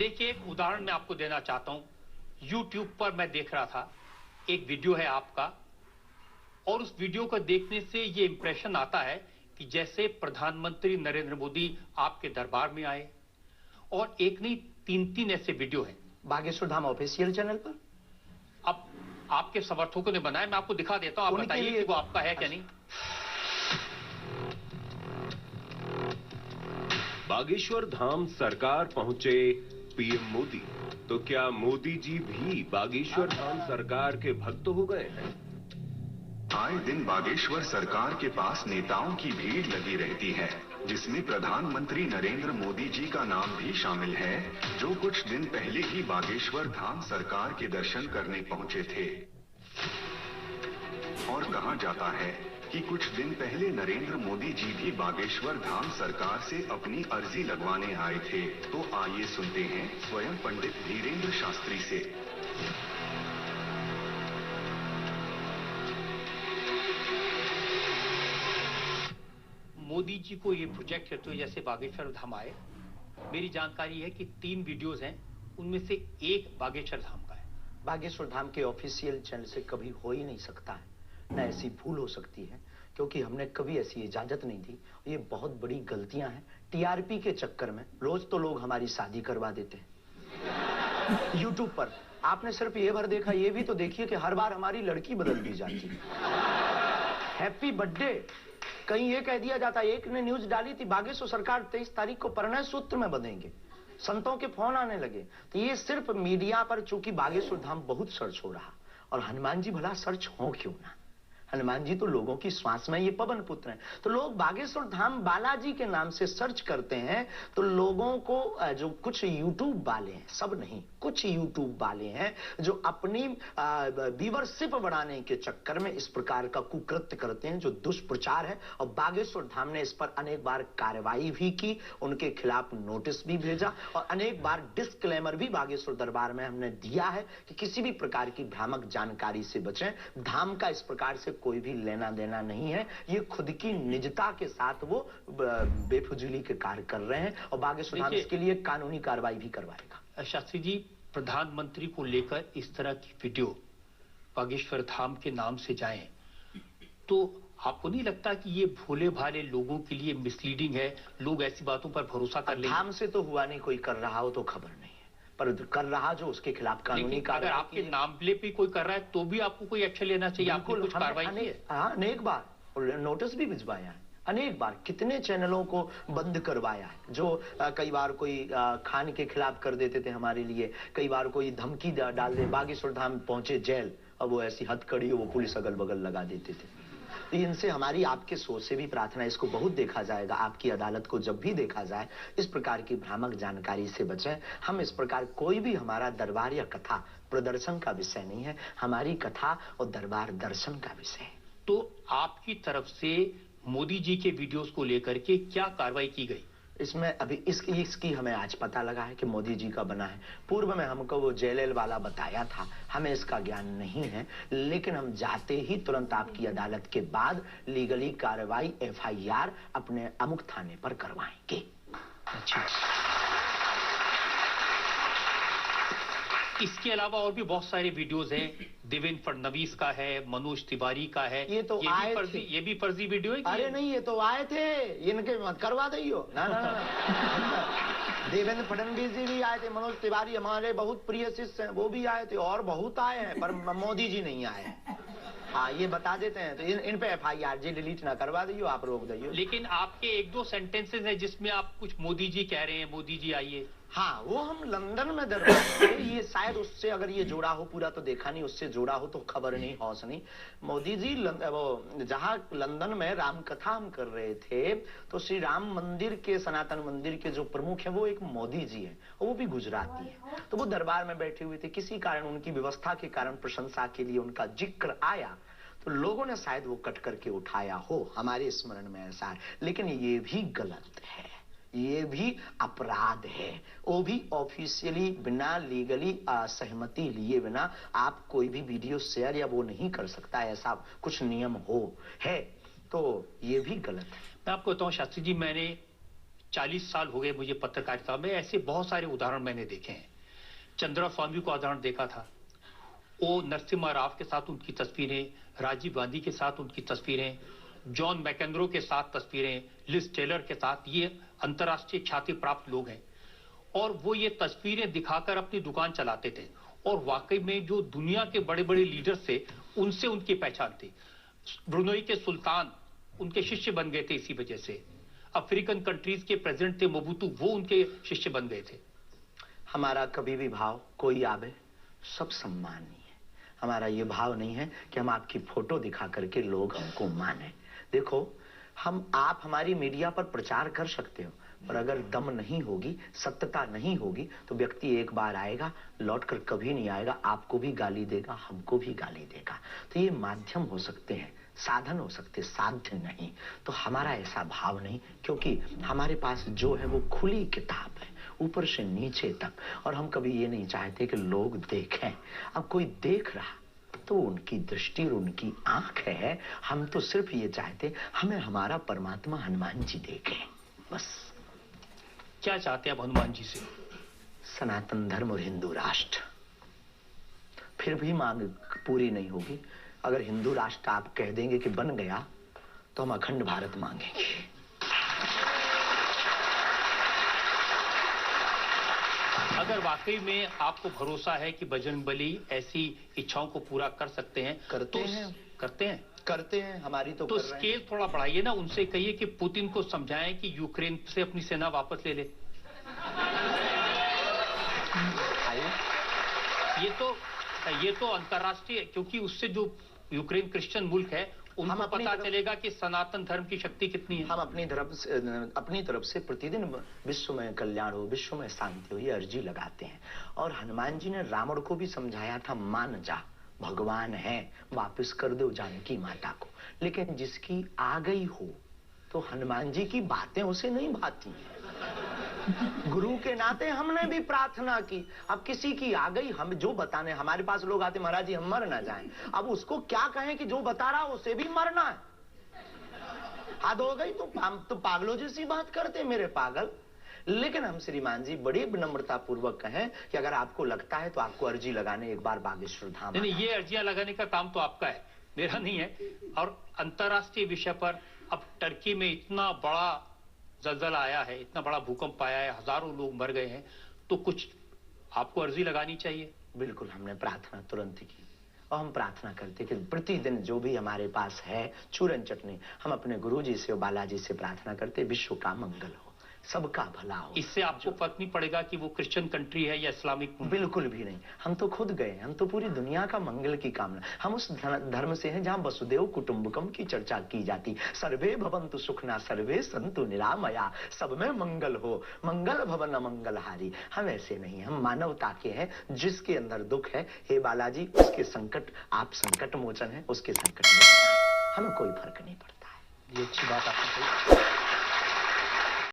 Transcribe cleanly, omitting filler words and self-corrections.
देखिए, एक उदाहरण मैं आपको देना चाहता हूं। YouTube पर मैं देख रहा था, एक वीडियो है आपका, और उस वीडियो को देखने से ये इंप्रेशन आता है कि जैसे प्रधानमंत्री नरेंद्र मोदी आपके दरबार में आए। और एक नहीं, 3 ऐसे वीडियो हैं बागेश्वर धाम ऑफिशियल चैनल पर। अब आपके समर्थकों ने बनाया, मैं आपको दिखा देता हूं, आप बताइए कि वो आपका है क्या नहीं। बागेश्वर धाम सरकार पहुंचे पीएम मोदी, तो क्या मोदी जी भी बागेश्वर धाम सरकार के भक्त हो गए हैं? आए दिन बागेश्वर सरकार के पास नेताओं की भीड़ लगी रहती है, जिसमें प्रधानमंत्री नरेंद्र मोदी जी का नाम भी शामिल है, जो कुछ दिन पहले ही बागेश्वर धाम सरकार के दर्शन करने पहुंचे थे। और कहा जाता है कि कुछ दिन पहले नरेंद्र मोदी जी भी बागेश्वर धाम सरकार से अपनी अर्जी लगवाने आए थे। तो आइए सुनते हैं स्वयं पंडित धीरेन्द्र शास्त्री से। मोदी जी को ये प्रोजेक्ट है, तो जैसे बागेश्वर धाम आए, मेरी जानकारी है कि 3 वीडियोस हैं, उनमें से एक बागेश्वर धाम का है। बागेश्वर धाम के ऑफिशियल चैनल से कभी हो ही नहीं सकता है, न ऐसी भूल हो सकती है, क्योंकि हमने कभी ऐसी इजाजत नहीं दी। ये बहुत बड़ी गलतियां हैं। टीआरपी के चक्कर में रोज तो लोग हमारी शादी करवा देते हैं यूट्यूब पर। आपने सिर्फ ये भर देखा, ये भी तो देखिए कि हर बार हमारी लड़की बदल दी जाती है। हैप्पी बर्थडे कहीं ये कह दिया जाता है। एक ने न्यूज डाली थी, बागेश्वर सरकार 23 तारीख को परिणय सूत्र में बंधेंगे। संतों के फोन आने लगे। तो ये सिर्फ मीडिया पर, चूंकि बागेश्वर धाम बहुत सर्च हो रहा, और हनुमान जी भला सर्च हो क्यों ना। हनुमान जी तो लोगों की श्वास में ये पवन पुत्र हैं। तो लोग बागेश्वर धाम बालाजी के नाम से सर्च करते हैं। तो लोगों को, जो कुछ यूट्यूब वाले हैं, सब नहीं, कुछ यूट्यूब वाले हैं जो अपनी व्यूअरशिप बढ़ाने के चक्कर में इस प्रकार का कुकृत्य करते हैं, जो दुष्प्रचार है। और बागेश्वर धाम ने इस पर अनेक बार कार्रवाई भी की, उनके खिलाफ नोटिस भी भेजा, और अनेक बार डिस्क्लेमर भी बागेश्वर दरबार में हमने दिया है कि किसी भी प्रकार की भ्रामक जानकारी से बचें। धाम का इस प्रकार से कोई भी लेना देना नहीं है। ये खुद की निजता के साथ वो बेफुजूली के कार्य कर रहे हैं, और बागेश्वर धाम इसके लिए कानूनी कार्रवाई भी करवाएगा। शास्त्री जी, प्रधानमंत्री को लेकर इस तरह की वीडियो बागेश्वर धाम के नाम से जाएं, तो आपको नहीं लगता कि ये भोले भाले लोगों के लिए मिसलीडिंग है? लोग ऐसी बातों पर भरोसा कर लेंगे। धाम से तो हुआ नहीं, कोई कर रहा हो तो खबर नहीं है, पर कर रहा जो, उसके खिलाफ कानूनी कार्रवाई। अगर आपके नाम पे कोई कर रहा है तो भी आपको कोई एक्शन लेना चाहिए। आपको कुछ कार्रवाई की है? हाँ, अनेक बार नोटिस भी भिजवाया है, अनेक बार कितने चैनलों को बंद करवाया है। जो कई बार कोई खान के खिलाफ कर देते थे हमारे लिए, कई बार कोई धमकी डाल दे, बागेश्वर धाम पहुंचे जेल, अब वो ऐसी हथकड़ी हो, वो पुलिस अगल बगल लगा देते थे। तो इनसे हमारी, आपके सोच से भी प्रार्थना, इसको बहुत देखा जाएगा। आपकी अदालत को जब भी देखा जाए, इस प्रकार की भ्रामक जानकारी से बचें। हम इस प्रकार, कोई भी हमारा दरबार या कथा प्रदर्शन का विषय नहीं है, हमारी कथा और दरबार दर्शन का विषय है। तो आपकी तरफ से मोदी जी के वीडियोस को लेकर के क्या कार्रवाई की गई? इसमें अभी इसकी हमें आज पता लगा है कि मोदी जी का बना है। पूर्व में हमको वो जेएलएल वाला बताया था, हमें इसका ज्ञान नहीं है, लेकिन हम जाते ही तुरंत आपकी अदालत के बाद लीगली कार्रवाई एफआईआर अपने अमुक थाने पर करवाएंगे। अच्छा, इसके अलावा और भी बहुत सारे वीडियोस हैं। देवेंद्र फडणवीस का है, मनोज तिवारी का है। ये तो आए थे। ये भी फर्जी वीडियो है। अरे नहीं, ये तो आए थे, इनके मत करवा दियो ना ना ना। देवेंद्र फडणवीस जी भी आए थे, मनोज तिवारी हमारे बहुत प्रिय शिष्य हैं, वो भी आए थे, और बहुत आए हैं, पर मोदी जी नहीं आए हैं। हाँ, ये बता देते हैं। तो इन पे एफआईआर जी डिलीट ना करवा दियो, आप रोक दियो। लेकिन आपके 1-2 सेंटेंसेस हैं जिसमें आप कुछ मोदी जी कह रहे हैं, मोदी जी आइए। हाँ, वो हम लंदन में दरबार, ये शायद उससे अगर ये जोड़ा हो, पूरा तो देखा नहीं, उससे जोड़ा हो तो खबर नहीं, हौस नहीं। मोदी जी वो जहाँ लंदन में राम कथा हम कर रहे थे, तो श्री राम मंदिर के, सनातन मंदिर के जो प्रमुख है वो एक मोदी जी है, और वो भी गुजराती है। तो वो दरबार में बैठे हुए थे, किसी कारण, उनकी व्यवस्था के कारण, प्रशंसा के लिए उनका जिक्र आया, तो लोगों ने शायद वो कट करके उठाया हो, हमारे स्मरण में ऐसा है। लेकिन ये भी गलत है, ये भी अपराध है। वो भी ऑफिशियली, बिना लीगली सहमति लिए बिना आप कोई भी वीडियो शेयर या वो नहीं कर सकता, ऐसा कुछ नियम है, तो ये भी गलत है। मैं आपको बताऊं शास्त्री जी, मैंने 40 साल हो गए मुझे पत्रकारिता में, ऐसे बहुत सारे उदाहरण मैंने देखे हैं। चंद्रा स्वामी का उदाहरण देखा था, ओ नरसिम्हा राव के साथ उनकी तस्वीरें, राजीव गांधी के साथ उनकी तस्वीरें, जॉन मैकेंद्रो के साथ तस्वीरें, लिज टेलर के साथ, ये अंतर्राष्ट्रीय ख्याति प्राप्त लोग हैं और वो ये तस्वीरें दिखाकर अपनी दुकान चलाते थे और वाकई में जो दुनिया के बड़े बड़े लीडर्स थे उनसे उनकी पहचान थी। ब्रुनई के सुल्तान उनके शिष्य बन गए थे इसी वजह से। अफ्रीकन कंट्रीज के प्रेसिडेंट थे मोबुतू, वो उनके शिष्य बन गए थे। हमारा कभी भी भाव कोई आवे सब सम्माननीय है। हमारा ये भाव नहीं है कि हम आपकी फोटो दिखा करके लोग हमको माने। देखो, आप हमारी मीडिया पर प्रचार कर सकते हो, पर अगर दम नहीं होगी, सत्यता नहीं होगी, तो व्यक्ति एक बार आएगा, लौटकर कभी नहीं आएगा, आपको भी गाली देगा, हमको भी गाली देगा। तो ये माध्यम हो सकते हैं, साधन हो सकते, साध्य नहीं। तो हमारा ऐसा भाव नहीं, क्योंकि हमारे पास जो है वो खुली किताब है, ऊपर से नीचे तक, और हम कभी ये नहीं चाहते कि लोग देखें। अब कोई देख रहा तो उनकी दृष्टि और उनकी आंख है, हम तो सिर्फ ये चाहते हमें हमारा परमात्मा हनुमान जी देखें, बस। क्या चाहते हैं आप हनुमान जी से? सनातन धर्म और हिंदू राष्ट्र। फिर भी मांग पूरी नहीं होगी। अगर हिंदू राष्ट्र आप कह देंगे कि बन गया, तो हम अखंड भारत मांगेंगे। अगर वाकई में आपको भरोसा है कि बजरंगबली ऐसी इच्छाओं को पूरा कर सकते हैं, करते हैं, हमारी तो स्केल थोड़ा बढ़ाइए ना, उनसे कहिए कि पुतिन को समझाएं कि यूक्रेन से अपनी सेना वापस ले ले। ये तो अंतर्राष्ट्रीय, क्योंकि उससे जो यूक्रेन क्रिश्चियन मुल्क है उनको पता चलेगा कि सनातन धर्म की शक्ति कितनी है। हम अपनी तरफ से प्रतिदिन विश्व में कल्याण हो, विश्व में शांति हो, ये अर्जी लगाते हैं। और हनुमान जी ने रावण को भी समझाया था, मान जा, भगवान है, वापस कर दो जानकी माता को। लेकिन जिसकी आ गई हो तो हनुमान जी की बातें उसे नहीं भाती। गुरु के नाते हमने भी प्रार्थना की। अब किसी की आ गई, हम जो बताने, हमारे पास लोग आते, महाराज जी हम मर ना जाएं। अब उसको क्या कहें कि जो बता रहा उसे भी मरना है। हद हो गई, तो हम तो पागलों जैसी बात करते मेरे पागल। लेकिन हम श्रीमान जी बड़ी विनम्रता पूर्वक कहें कि अगर आपको लगता है तो आपको अर्जी लगाने एक बार बागेश्वर धाम। नहीं, ये अर्जियां लगाने का काम तो आपका है, मेरा नहीं है। और अंतर्राष्ट्रीय विषय पर अब टर्की में इतना बड़ा जलजला आया है, इतना बड़ा भूकंप आया है, हजारों लोग मर गए हैं, तो कुछ आपको अर्जी लगानी चाहिए। बिल्कुल, हमने प्रार्थना तुरंत की और हम प्रार्थना करते कि प्रतिदिन जो भी हमारे पास है चूरन चटनी, हम अपने गुरु जी से और बालाजी से प्रार्थना करते विश्व का मंगल हो, सबका भला हो। इससे आपको फर्क नहीं पड़ेगा कि वो क्रिश्चियन कंट्री है या इस्लामिक? बिल्कुल भी नहीं, हम तो खुद गए, हम तो पूरी दुनिया का मंगल की कामना। हम उस धर्म से हैं जहां वसुदेव कुटुंबकम की चर्चा की जाती। सर्वे भवन्तु सुखना सर्वे सन्तु निरामया, सब में मंगल हो, मंगल भवन अमंगलहारी। हम ऐसे नहीं, हम मानवता के हैं। जिसके अंदर दुख है, हे बालाजी उसके संकट, आप संकट मोचन है, उसके संकट में हमें कोई फर्क नहीं पड़ता है। ये अच्छी बात आपने कही।